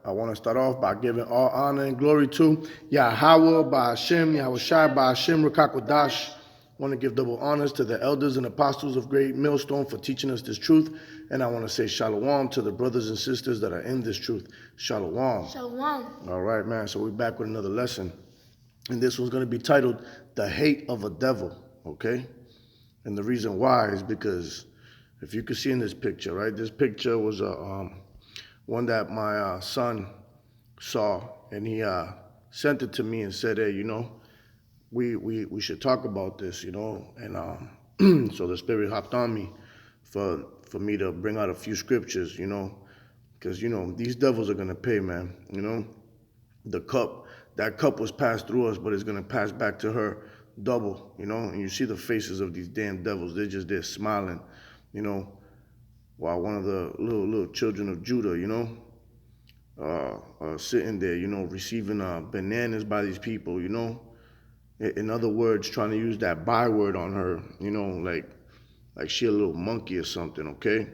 I want to start off by giving all honor and glory to Yahweh by Hashem, Yahushai by Hashem, Rakakwadash. I want to give double honors to the elders and apostles of Great Millstone for teaching us this truth. And I want to say shalom to the brothers and sisters that are in this truth. Shalom. Shalom. All right, man. So we're back with another lesson. And this one's going to be titled, The Hate of a Devil, okay? And the reason why is because if you can see in this picture, right? This picture was one that my son saw, and he sent it to me and said, hey, we should talk about this, and so the Spirit hopped on me for me to bring out a few scriptures, because, these devils are going to pay, man. That cup was passed through us, but it's going to pass back to her double, and you see the faces of these damn devils. They're just there smiling, while one of the little children of Judah, sitting there, receiving bananas by these people, In other words, trying to use that byword on her, like she a little monkey or something, okay?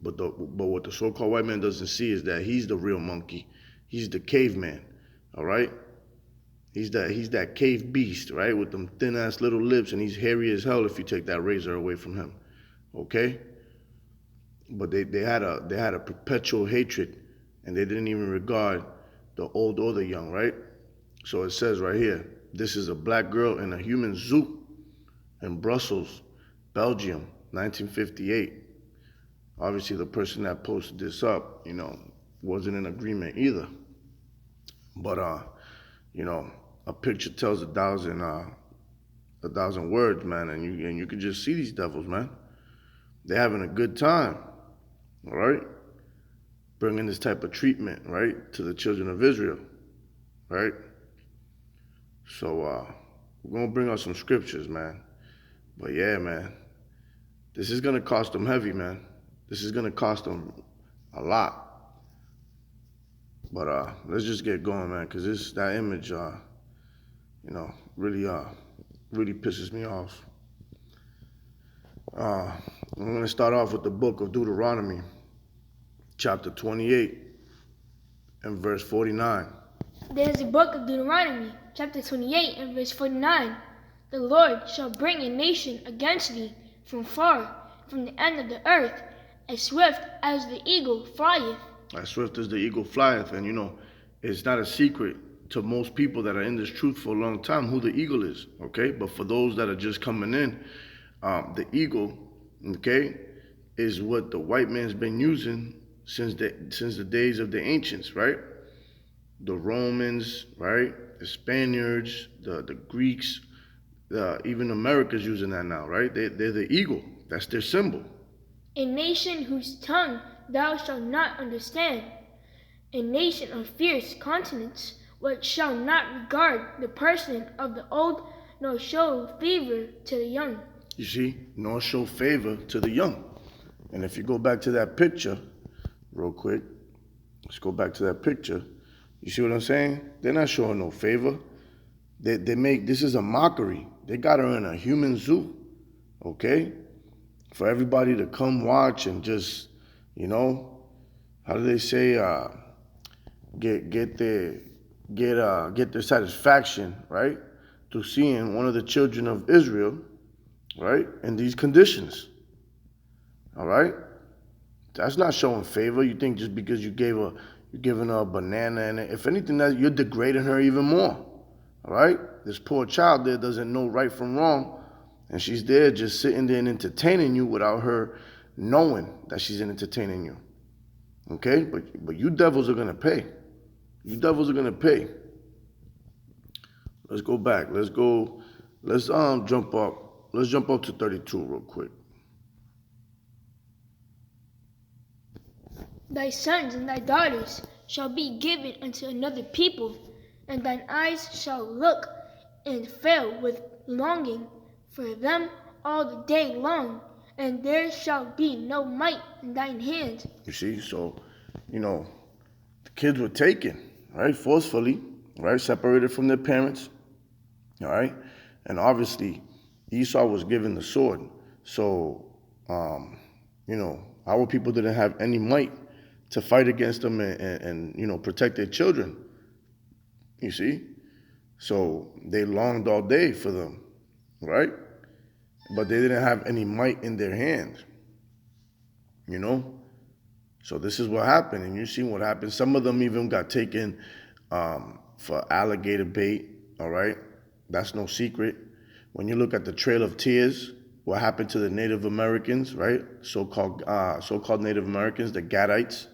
But what the so-called white man doesn't see is that he's the real monkey. He's the caveman, all right? He's that cave beast, right? With them thin-ass little lips, and he's hairy as hell if you take that razor away from him, okay? But they had a perpetual hatred, and they didn't even regard the old or the young, right? So it says right here, this is a black girl in a human zoo in Brussels, Belgium, 1958. Obviously, the person that posted this up, wasn't in agreement either. But a picture tells a thousand words, man, and you can just see these devils, man. They're having a good time, all right? Bringing this type of treatment, right, to the children of Israel, right? So we're going to bring out some scriptures, man. But yeah, man, this is going to cost them heavy, man. This is going to cost them a lot. But let's just get going, man, because that image, really pisses me off. I'm going to start off with the book of Deuteronomy, chapter 28 and verse 49. There's the book of Deuteronomy, chapter 28 and verse 49. The Lord shall bring a nation against thee from far, from the end of the earth, as swift as the eagle flieth. As swift as the eagle flieth. And it's not a secret to most people that are in this truth for a long time who the eagle is, okay? But for those that are just coming in, the eagle, okay, is what the white man's been using since the days of the ancients, right? The Romans, right? The Spaniards, the Greeks, even America's using that now, right? They're the eagle. That's their symbol. A nation whose tongue thou shalt not understand, a nation of fierce countenance, which shall not regard the person of the old, nor show favor to the young. You see, nor show favor to the young. And if you go back to that picture, real quick, let's go back to that picture. You see what I'm saying? They're not showing no favor. They make, this is a mockery. They got her in a human zoo, okay? For everybody to come watch and just, how do they say, get their satisfaction, right? Through seeing one of the children of Israel, right, in these conditions, all right? That's not showing favor. You think just because you're giving her a banana, and if anything, that you're degrading her even more, all right? This poor child there doesn't know right from wrong, and she's there just sitting there and entertaining you without her knowing that she's entertaining you, okay? But you devils are going to pay. You devils are going to pay. Let's go back. Let's jump up. Let's jump up to 32 real quick. Thy sons and thy daughters shall be given unto another people, and thine eyes shall look and fail with longing for them all the day long, and there shall be no might in thine hand. You see, so, the kids were taken, right, forcefully, right, separated from their parents, all right, and obviously Esau was given the sword, so, our people didn't have any might to fight against them and protect their children. You see? So they longed all day for them, right? But they didn't have any might in their hand, you know? So this is what happened, and you see what happened. Some of them even got taken for alligator bait, all right? That's no secret. When you look at the Trail of Tears, what happened to the Native Americans, right? So-called Native Americans, the Gadites,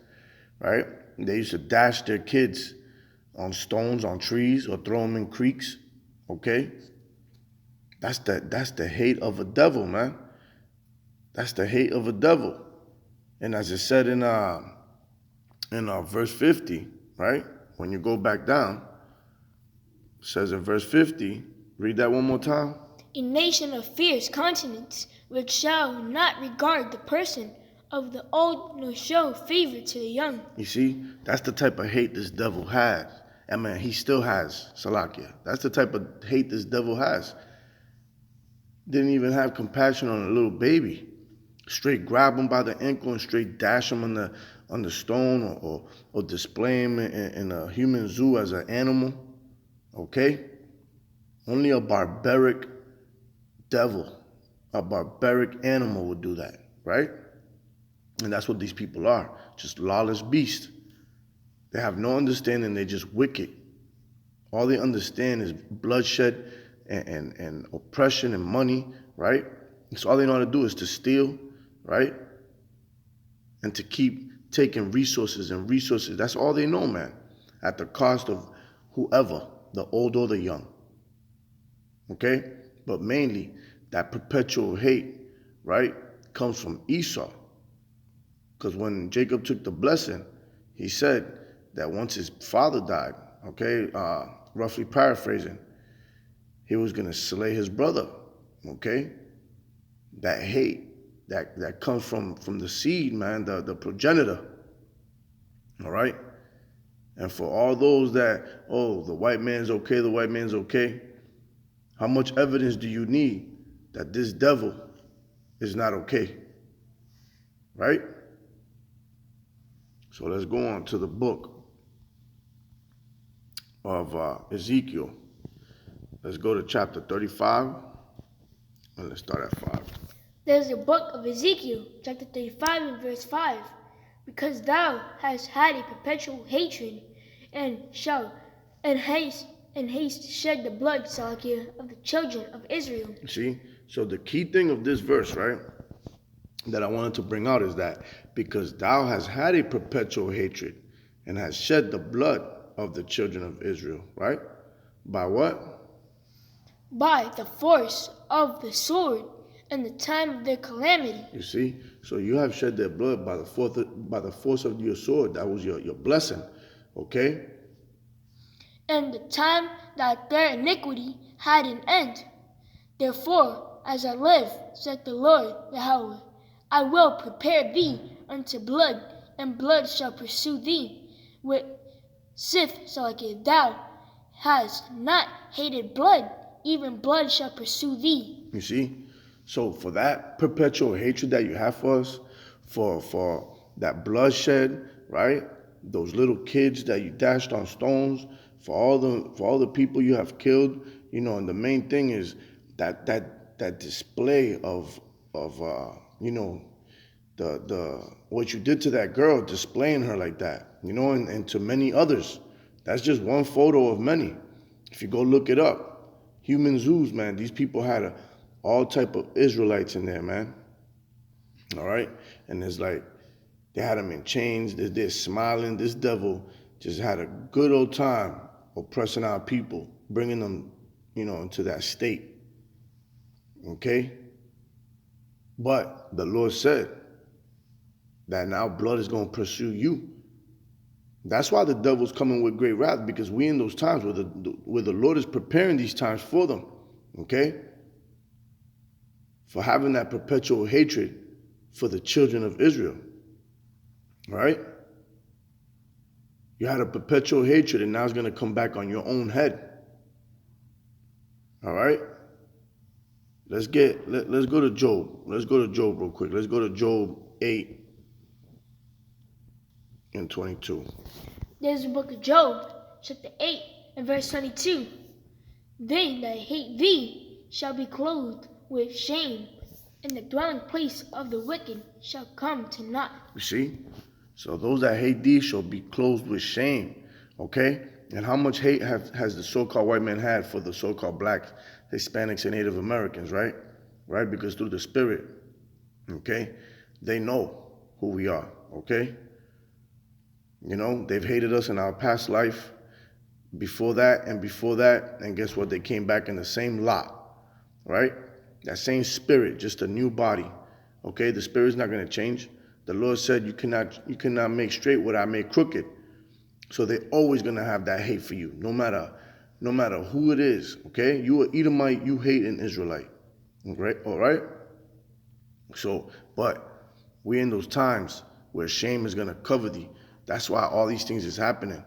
right? They used to dash their kids on stones, on trees, or throw them in creeks, okay? That's the hate of a devil, man. That's the hate of a devil. And as it said in verse 50, right? When you go back down, it says in verse 50, read that one more time. A nation of fierce countenance, which shall not regard the person of the old, nor show favor to the young. You see, that's the type of hate this devil has. I mean, he still has, Salakia. That's the type of hate this devil has. Didn't even have compassion on a little baby. Straight grab him by the ankle and straight dash him on the stone or display him in a human zoo as an animal. Okay? Only a barbaric devil, a barbaric animal would do that, right? And that's what these people are, just lawless beasts. They have no understanding, they're just wicked. All they understand is bloodshed and oppression and money, right? So all they know how to do is to steal, right? And to keep taking resources and resources. That's all they know, man. At the cost of whoever, the old or the young. Okay? But mainly, that perpetual hate, right, comes from Esau. Because when Jacob took the blessing, he said that once his father died, okay, roughly paraphrasing, he was going to slay his brother, okay? That hate, that comes from the seed, man, the progenitor, all right? And for all those that, oh, the white man's okay, how much evidence do you need that this devil is not okay, right? So let's go on to the book of Ezekiel. Let's go to chapter 35, and let's start at 5. There's the book of Ezekiel, chapter 35 and verse 5. Because thou hast had a perpetual hatred, and haste shed the blood, Salakia, of the children of Israel. See? So the key thing of this verse, right, that I wanted to bring out is that because thou hast had a perpetual hatred and hast shed the blood of the children of Israel, right? By what? By the force of the sword in the time of their calamity. You see? So you have shed their blood by the force of your sword. That was your blessing, okay? And the time that their iniquity had an end. Therefore, as I live, saith the Lord Yahweh, I will prepare thee unto blood, and blood shall pursue thee. With sith, Salakia, thou hast not hated blood, even blood shall pursue thee. You see? So for that perpetual hatred that you have for us, for that bloodshed, right? Those little kids that you dashed on stones, for all the people you have killed, and the main thing is that display of the what you did to that girl, displaying her like that, and to many others. That's just one photo of many. If you go look it up, human zoos, man, these people had all type of Israelites in there, man. All right? And it's like, they had them in chains, they're smiling. This devil just had a good old time oppressing our people, bringing them, into that state. Okay? But the Lord said that now blood is going to pursue you. That's why the devil's coming with great wrath, because we in those times where the Lord is preparing these times for them. Okay? For having that perpetual hatred for the children of Israel. Right? You had a perpetual hatred, and now it's going to come back on your own head. All right? Let's go to Job. Let's go to Job real quick. Let's go to Job 8. and 22. There's the book of Job, chapter 8 and verse 22. They that hate thee shall be clothed with shame, and the dwelling place of the wicked shall come to naught. You see? So those that hate thee shall be clothed with shame. Okay? And how much hate has the so-called white man had for the so-called blacks, Hispanics, and Native Americans, right? Right? Because through the Spirit, okay, they know who we are, okay? You know, they've hated us in our past life, before that, and guess what? They came back in the same lot, right? That same spirit, just a new body, okay? The spirit's not going to change. The Lord said you cannot make straight what I made crooked. So they're always going to have that hate for you, no matter who it is, okay? You are Edomite, you hate an Israelite, right? All right? So, but we're in those times where shame is going to cover thee. That's why all these things is happening.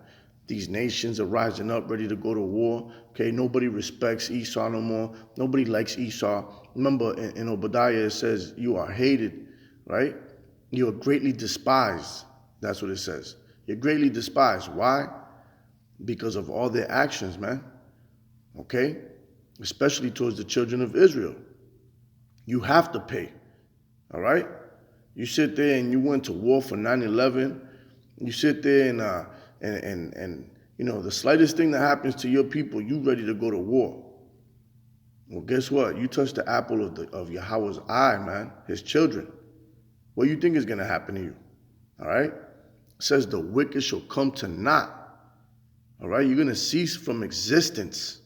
These nations are rising up, ready to go to war. Okay, nobody respects Esau no more. Nobody likes Esau. Remember, in Obadiah, it says, you are hated, right? You are greatly despised. That's what it says. You're greatly despised. Why? Because of all their actions, man. Okay? Especially towards the children of Israel. You have to pay. All right? You sit there and you went to war for 9/11. You sit there and you know, the slightest thing that happens to your people, you ready to go to war. Well, guess what? You touch the apple of Yahweh's eye, man, his children. What do you think is going to happen to you? All right? It says the wicked shall come to naught. All right? You're going to cease from existence.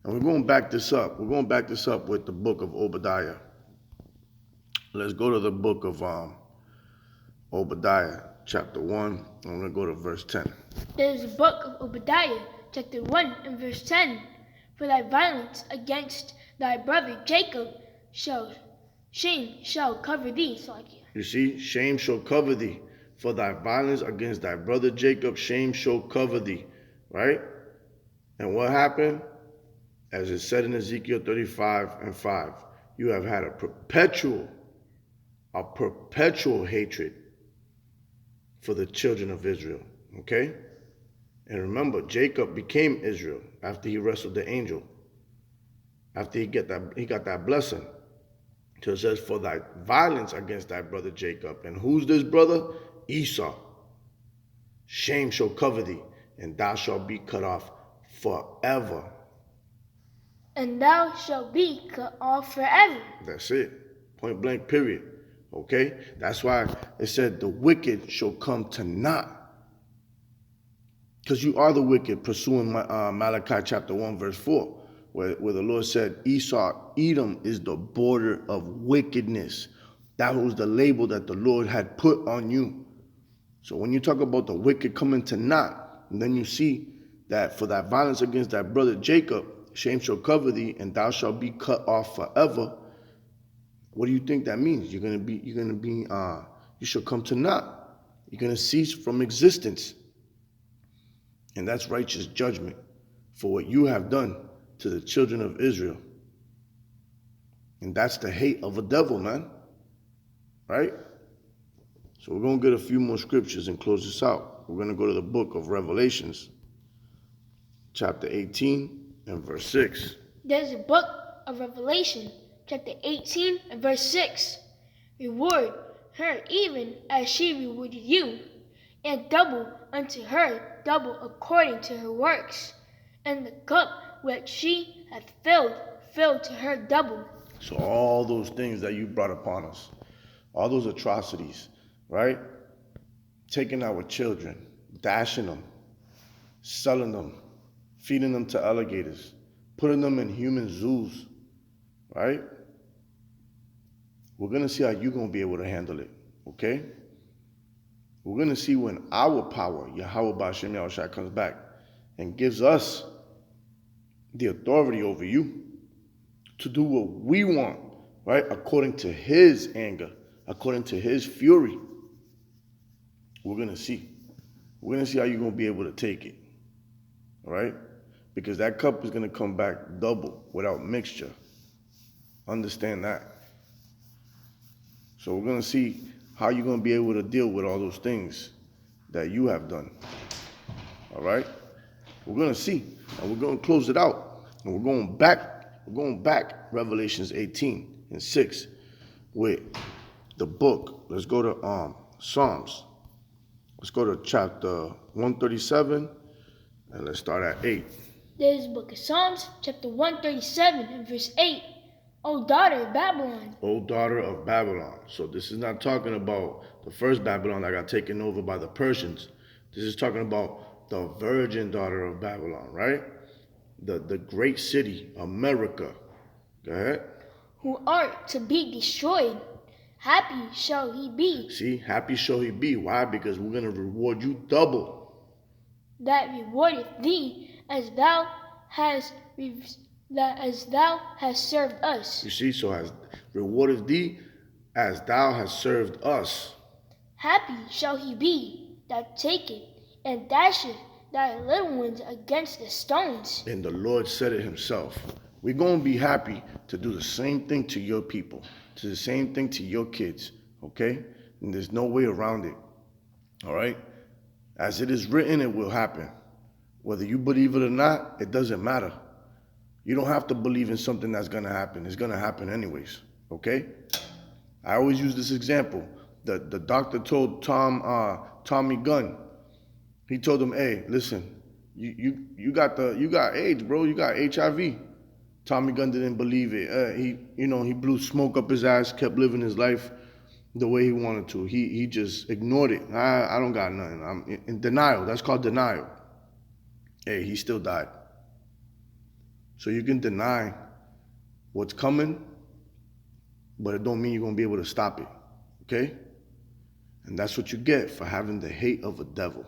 And we're going to back this up. We're going to back this up with the book of Obadiah. Let's go to the book of Obadiah, chapter 1. I'm going to go to verse 10. There's the book of Obadiah, chapter 1 and verse 10. For thy violence against thy brother Jacob shame shall cover thee. You see, shame shall cover thee. For thy violence against thy brother Jacob, shame shall cover thee. Right? And what happened? As it said in Ezekiel 35:5, you have had a perpetual hatred for the children of Israel. Okay? And remember, Jacob became Israel after he wrestled the angel. After he got that blessing. So it says, for thy violence against thy brother Jacob. And who's this brother? Esau. Shame shall cover thee, and thou shalt be cut off forever. And thou shalt be cut off forever. That's it. Point blank, period. Okay? That's why it said the wicked shall come to naught. Because you are the wicked, pursuing Malachi chapter 1, verse 4, where the Lord said, Esau, Edom is the border of wickedness. That was the label that the Lord had put on you. So when you talk about the wicked coming to naught, and then you see that for that violence against thy brother Jacob, shame shall cover thee, and thou shalt be cut off forever. What do you think that means? You shall come to naught. You're going to cease from existence. And that's righteous judgment for what you have done to the children of Israel. And that's the hate of a devil, man. Right? So we're going to get a few more scriptures and close this out. We're going to go to the book of Revelations, chapter 18 and verse 6. There's a book of Revelation, chapter 18 and verse 6. Reward her even as she rewarded you, and double unto her, double according to her works. And the cup which she hath filled to her double. So all those things that you brought upon us, all those atrocities, right? Taking our children, dashing them, selling them, feeding them to alligators, putting them in human zoos, right? We're going to see how you're going to be able to handle it, okay? We're going to see when our power, Yahweh B'Shem Yahushua, comes back and gives us the authority over you to do what we want, right? According to his anger, according to his fury. We're going to see. We're going to see how you're going to be able to take it, all right? Because that cup is going to come back double without mixture. Understand that. So we're going to see how you're going to be able to deal with all those things that you have done. All right? We're going to see, and we're going to close it out. And we're going back, Revelations 18:6, with the book. Let's go to Psalms. Let's go to chapter 137, and let's start at 8. This is book of Psalms, chapter 137 and verse 8. O daughter of Babylon. O daughter of Babylon. So this is not talking about the first Babylon that got taken over by the Persians. This is talking about the virgin daughter of Babylon, right? The great city, America. Go ahead. Who art to be destroyed. Happy shall he be. See, happy shall he be. Why? Because we're going to reward you double. That rewardeth thee as thou hast served us. You see, so has rewarded thee as thou hast served us. Happy shall he be that taketh and dasheth thy little ones against the stones. And the Lord said it himself. We're going to be happy to do the same thing to your people, to the same thing to your kids, okay? And there's no way around it, all right? As it is written, it will happen. Whether you believe it or not, it doesn't matter. You don't have to believe in something that's going to happen. It's going to happen anyways, okay? I always use this example. The doctor told Tommy Gunn, he told him, hey, listen, you got AIDS, bro. You got HIV. Tommy Gunn didn't believe it. He blew smoke up his ass, kept living his life the way he wanted to. He just ignored it. I don't got nothing. I'm in denial. That's called denial. Hey, he still died. So you can deny what's coming, but it don't mean you're going to be able to stop it. Okay? And that's what you get for having the hate of a devil.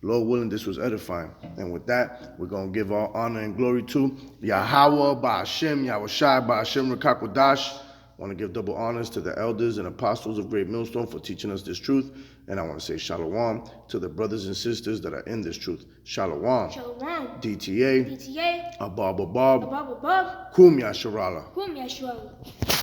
Lord willing, this was edifying. And with that, we're going to give all honor and glory to Yahweh, Ba'ashem, Yahushai, Ba'ashem, Rekakodash. I want to give double honors to the elders and apostles of Great Millstone for teaching us this truth. And I want to say shalom to the brothers and sisters that are in this truth. Shalom. Shalom. DTA. DTA. Abab Abab. Abab Abab. Kum Yasharala. Kum Yashua.